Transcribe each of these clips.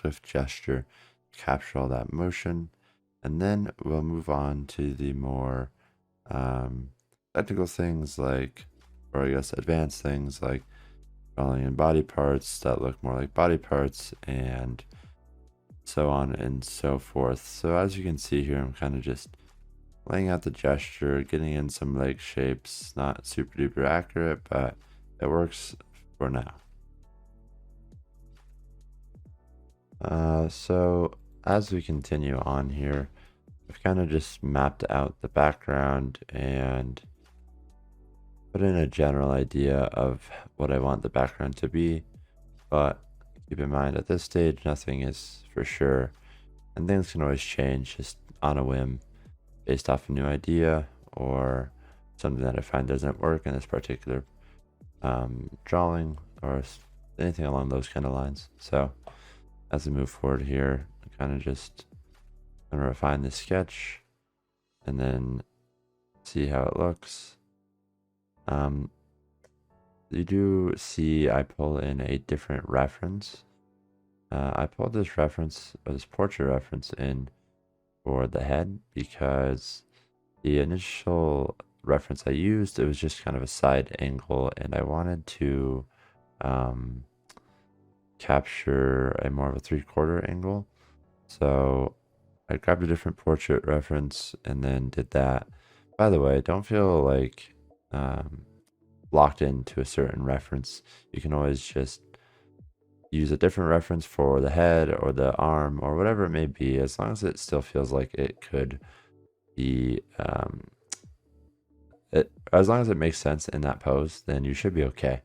swift gesture to capture all that motion. And then we'll move on to the more technical things like, or I guess advanced things like drawing in body parts that look more like body parts and so on and so forth. So as you can see here, I'm kind of just laying out the gesture, getting in some leg shapes, not super duper accurate, but it works for now. So as we continue on here, I've kind of just mapped out the background and put in a general idea of what I want the background to be, but keep in mind at this stage, nothing is for sure, and things can always change just on a whim based off a new idea or something that I find doesn't work in this particular drawing or anything along those kind of lines. So as we move forward here, I kind of just gonna refine the sketch and then see how it looks. You do see I pull in a different reference. I pulled this reference, or this portrait reference in for the head because the initial reference I used, it was just kind of a side angle, and I wanted to capture a more of a 3/4 angle. So I grabbed a different portrait reference and then did that. By the way, don't feel like locked into a certain reference. You can always just use a different reference for the head or the arm or whatever it may be, as long as it still feels like it could be as long as it makes sense in that pose, then you should be okay.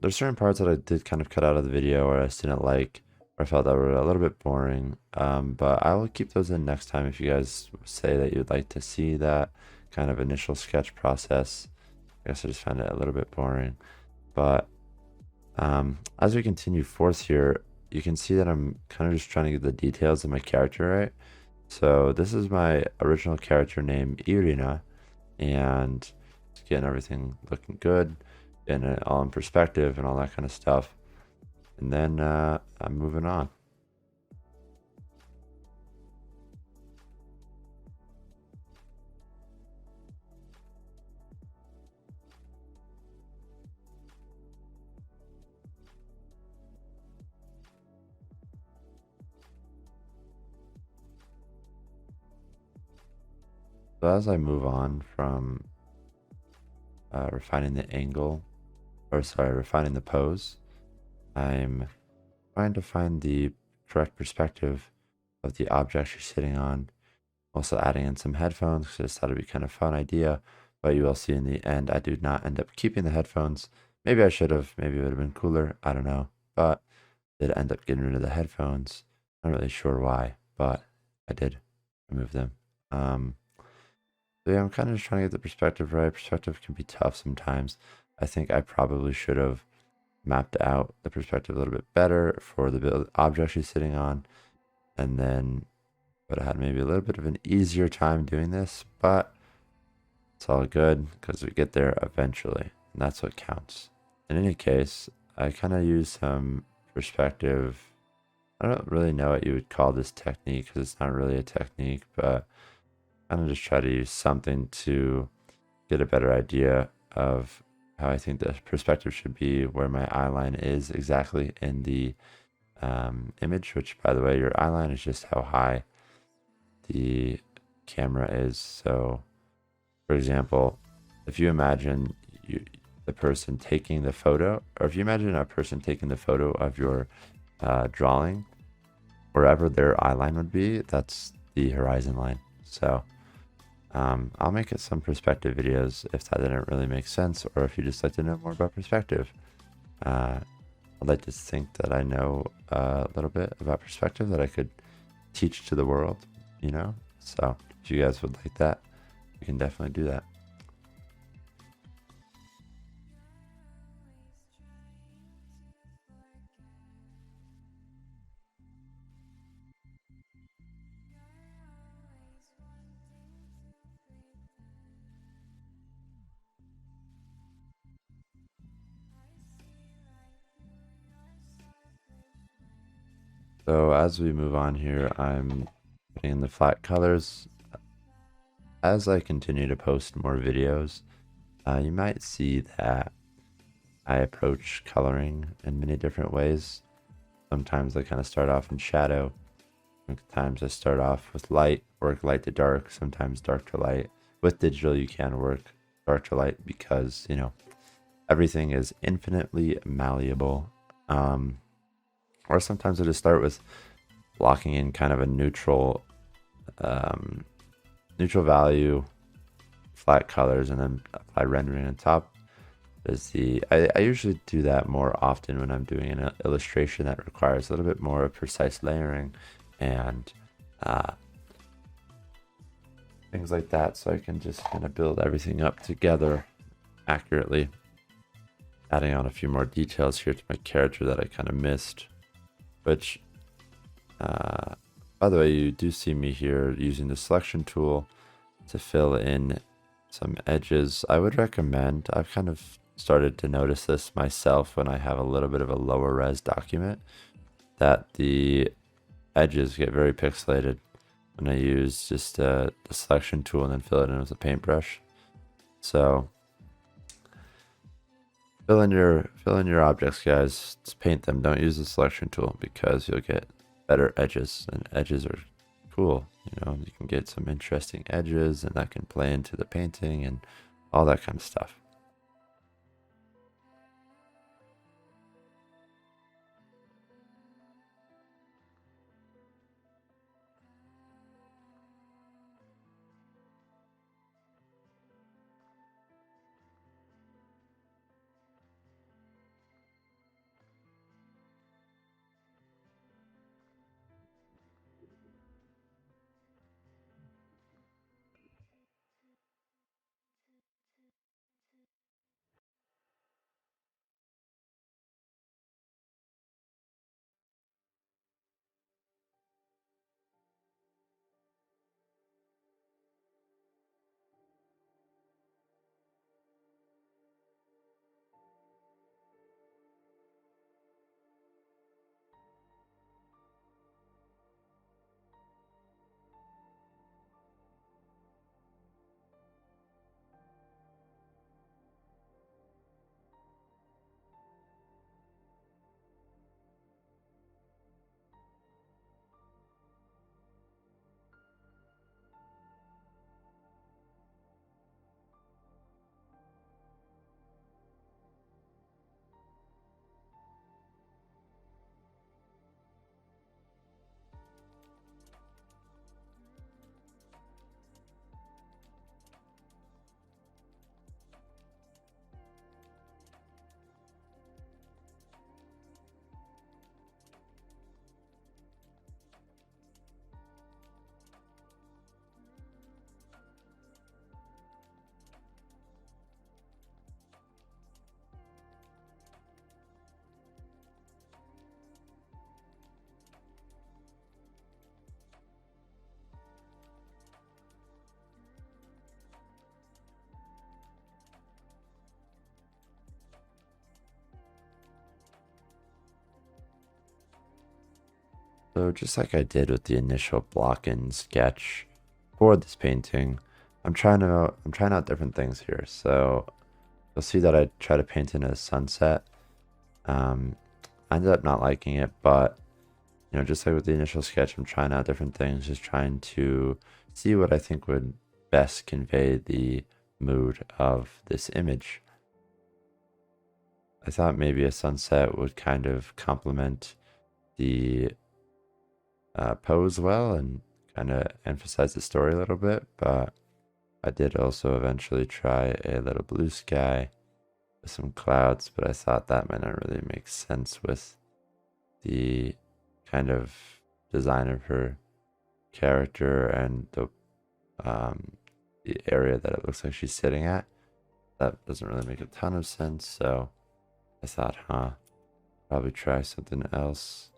There's certain parts that I did kind of cut out of the video or I just didn't like, or I felt that were a little bit boring, but I will keep those in next time if you guys say that you'd like to see that kind of initial sketch process. I guess I just found it a little bit boring, but as we continue forth here, you can see that I'm kind of just trying to get the details of my character right. So this is my original character name, Irina, and just getting everything looking good, getting it all in perspective and all that kind of stuff. And then I'm moving on. So as I move on from refining the angle, or sorry, refining the pose, I'm trying to find the correct perspective of the object you're sitting on. Also adding in some headphones because I just thought it'd be kind of fun idea, but you will see in the end I did not end up keeping the headphones. Maybe I should have, maybe it would have been cooler, I don't know, but did end up getting rid of the headphones. Not really sure why, but I did remove them. So yeah, I'm kind of just trying to get the perspective right. Perspective can be tough sometimes. I think I probably should have mapped out the perspective a little bit better for the object she's sitting on, and then would have had maybe a little bit of an easier time doing this, but it's all good because we get there eventually, and that's what counts. In any case, I kind of use some perspective. I don't really know what you would call this technique because it's not really a technique, but kind of just try to use something to get a better idea of how I think the perspective should be, where my eye line is exactly in the image, which by the way, your eye line is just how high the camera is. So for example, if you imagine the person taking the photo, or if you imagine a person taking the photo of your drawing, wherever their eye line would be, that's the horizon line. So I'll make it some perspective videos if that didn't really make sense, or if you just like to know more about perspective. I'd like to think that I know a little bit about perspective that I could teach to the world, you know? So if you guys would like that, we can definitely do that. So as we move on here, I'm putting in the flat colors. As I continue to post more videos, you might see that I approach coloring in many different ways. Sometimes I kind of start off in shadow. Sometimes I start off with light, work light to dark, sometimes dark to light. With digital, you can work dark to light because, everything is infinitely malleable. Or sometimes I just start with blocking in kind of a um, neutral value, flat colors, and then apply rendering on top. I usually do that more often when I'm doing an illustration that requires a little bit more precise layering and uh, things like that, so I can just kind of build everything up together accurately. Adding on a few more details here to my character that I kind of missed, which by the way, you do see me here using the selection tool to fill in some edges. I would recommend, I've kind of started to notice this myself when I have a little bit of a lower res document, that the edges get very pixelated when I use just the selection tool and then fill it in with a paintbrush. So fill in your objects, guys. Just paint them. Don't use the selection tool because you'll get better edges, and edges are cool. You can get some interesting edges, and that can play into the painting and all that kind of stuff. So just like I did with the initial block and sketch for this painting, I'm trying out different things here. So you'll see that I try to paint in a sunset. I ended up not liking it, but just like with the initial sketch, I'm trying out different things, just trying to see what I think would best convey the mood of this image. I thought maybe a sunset would kind of complement the pose well and kind of emphasize the story a little bit, but I did also eventually try a little blue sky with some clouds, but I thought that might not really make sense with the kind of design of her character and the area that it looks like she's sitting at. That doesn't really make a ton of sense, so I thought, probably try something else.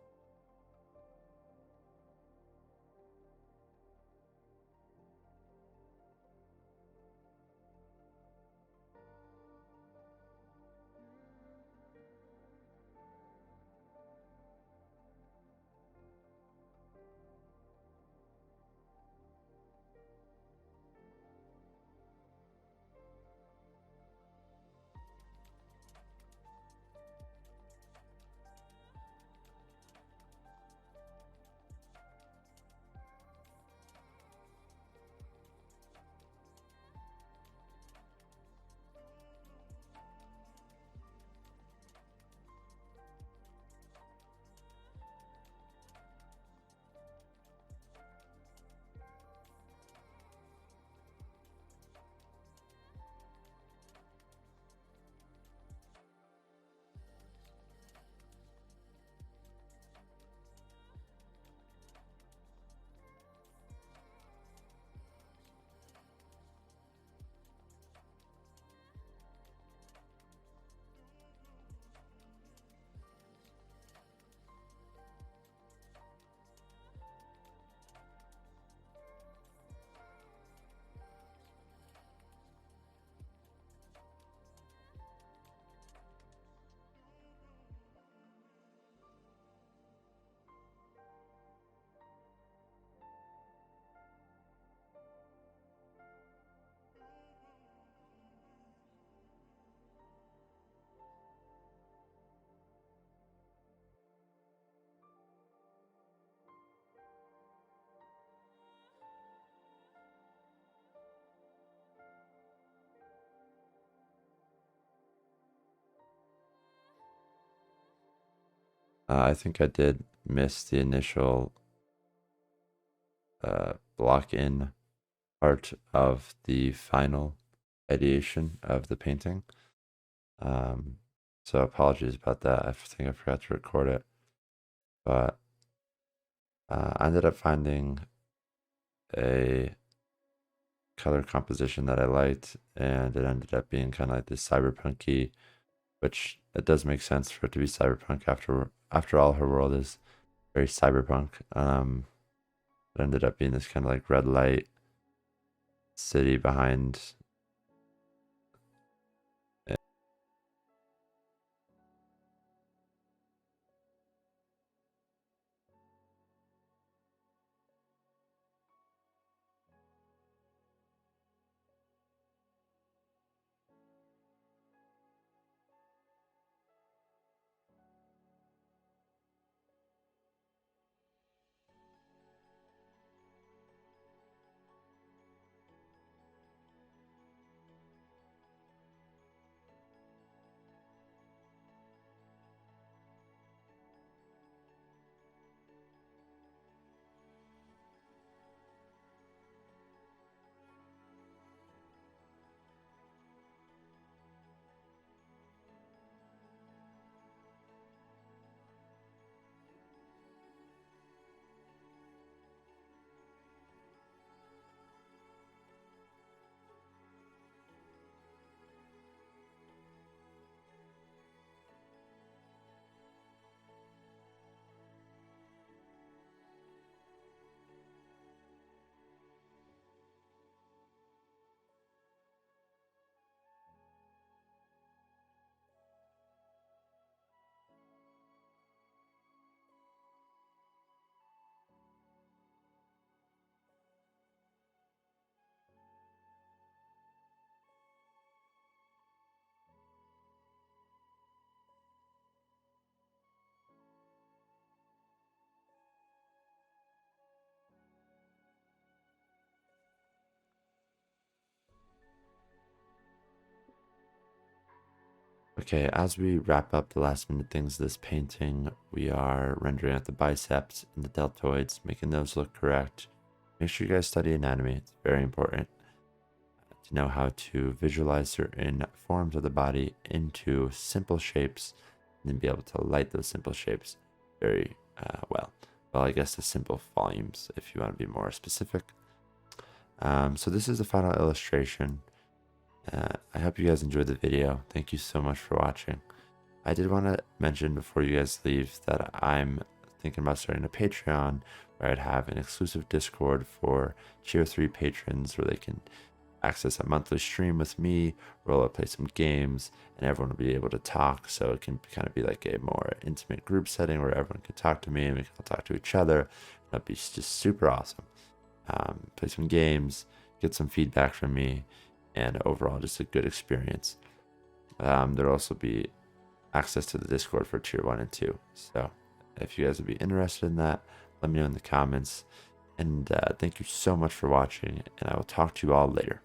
I think I did miss the initial block in part of the final ideation of the painting. Um, so apologies about that. I think I forgot to record it, but I ended up finding a color composition that I liked, and it ended up being kind of like this cyberpunky, which it does make sense for it to be cyberpunk after all her world is very cyberpunk. It ended up being this kind of like red light city behind. Okay, as we wrap up the last minute things of this painting, we are rendering out the biceps and the deltoids, making those look correct. Make sure you guys study anatomy. It's very important to know how to visualize certain forms of the body into simple shapes and then be able to light those simple shapes very well. Well, I guess the simple volumes if you want to be more specific. So this is the final illustration. I hope you guys enjoyed the video. Thank you so much for watching. I did want to mention before you guys leave that I'm thinking about starting a Patreon where I'd have an exclusive Discord for Tier 3 patrons where they can access a monthly stream with me, where I'll play some games, and everyone will be able to talk. So it can kind of be like a more intimate group setting where everyone can talk to me and we can all talk to each other. That'd be just super awesome. Play some games, get some feedback from me, and overall just a good experience. There'll also be access to the Discord for Tier 1 and 2. So if you guys would be interested in that, let me know in the comments. And thank you so much for watching, and I will talk to you all later.